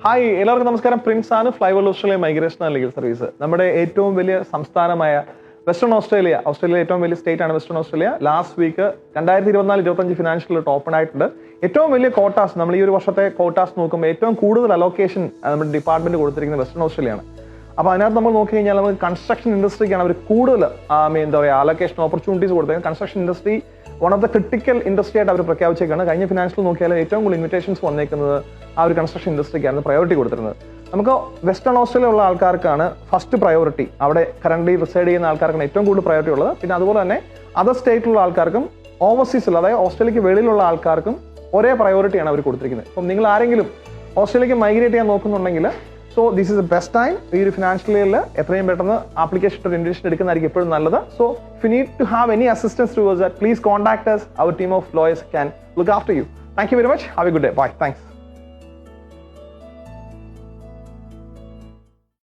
Hi, എല്ലാവർക്കും നമസ്കാരം. Prince ആണ്. ഫ്ലൈവർ Australia migration and legal service. നമ്മുടെ ഏറ്റവും വലിയ സംസ്ഥാനമായ വെസ്റ്റേൺ ഓസ്ട്രേലിയ ഏറ്റവും വലിയ സ്റ്റേറ്റ് ആണ് Western Australia. Last week 2024-25 financial open ആയിട്ടുണ്ട്. ഏറ്റവും വലിയ കോട്ടാസ്, നമ്മൾ ഈ ഒരു വർഷത്തെ കോട്ടാസ് നോക്കുമ്പോൾ ഏറ്റവും കൂടുതൽ അലോക്കേഷൻ നമ്മുടെ ഡിപ്പാർട്ട്മെന്റ് കൊടുത്തിരിക്കുന്നത് വെസ്റ്റേൺ ഓസ്ട്രേലിയയാണ്. അപ്പോൾ അതിനകത്ത് നമ്മൾ നോക്കി കഴിഞ്ഞാൽ നമുക്ക് കൺസ്ട്രക്ഷൻ ഇൻഡസ്ട്രിക്കാണ് അവർ കൂടുതൽ എന്താ പറയുക അലോക്കേഷൻ ഓപ്പർച്യൂണിറ്റീസ് കൊടുത്തത്. Construction industry one of the critical industry ആയിട്ട് അവർ പ്രഖ്യാപിച്ചേക്കാണ്. കഴിഞ്ഞ ഫിനാൻഷ്യൽ നോക്കിയാൽ ഏറ്റവും കൂടുതൽ ഇൻവിറ്റേഷൻസ് വന്നേക്കുന്നത് ആ ഒരു കൺസ്ട്രക്ഷൻ ഇൻഡസ്ട്രിക്കാണ് പ്രയോറിറ്റി കൊടുത്തിരുന്നത്. നമുക്ക് വെസ്റ്റേൺ ഓസ്ട്രേലിയ ഉള്ള ആൾക്കാർക്കാണ് ഫസ്റ്റ് പ്രയോറിറ്റി. അവിടെ കറന്റ് റിസൈഡ് ചെയ്യുന്ന ആൾക്കാർക്കാണ് ഏറ്റവും കൂടുതൽ പ്രയോറിറ്റി ഉള്ളത്. പിന്നെ അതുപോലെ തന്നെ അതർ സ്റ്റേറ്റിലുള്ള ആൾക്കാർക്കും ഓവർസീസിൽ, അതായത് ഓസ്ട്രേലിയക്ക് വെളിയിലുള്ള ആൾക്കാർക്കും ഒരേ പ്രയോറിറ്റിയാണ് അവർ കൊടുത്തിരിക്കുന്നത്. അപ്പം നിങ്ങൾ ആരെങ്കിലും ഓസ്ട്രേലിയക്ക് മൈഗ്രേറ്റ് ചെയ്യാൻ നോക്കുന്നുണ്ടെങ്കിൽ so this is the best time. ഈ ഒരു ഫിനാൻഷ്യൽ ഇയറിൽ എത്രയും പെട്ടെന്ന് ആപ്ലിക്കേഷൻ ഒരു ഇൻവിറ്റേഷൻ എടുക്കുന്നതായിരിക്കും എപ്പോഴും നല്ലത്. So if you need to have any assistance towards that, please contact us. Our team of lawyers can look after you. Thank you very much. Have a good day. Bye. Thanks.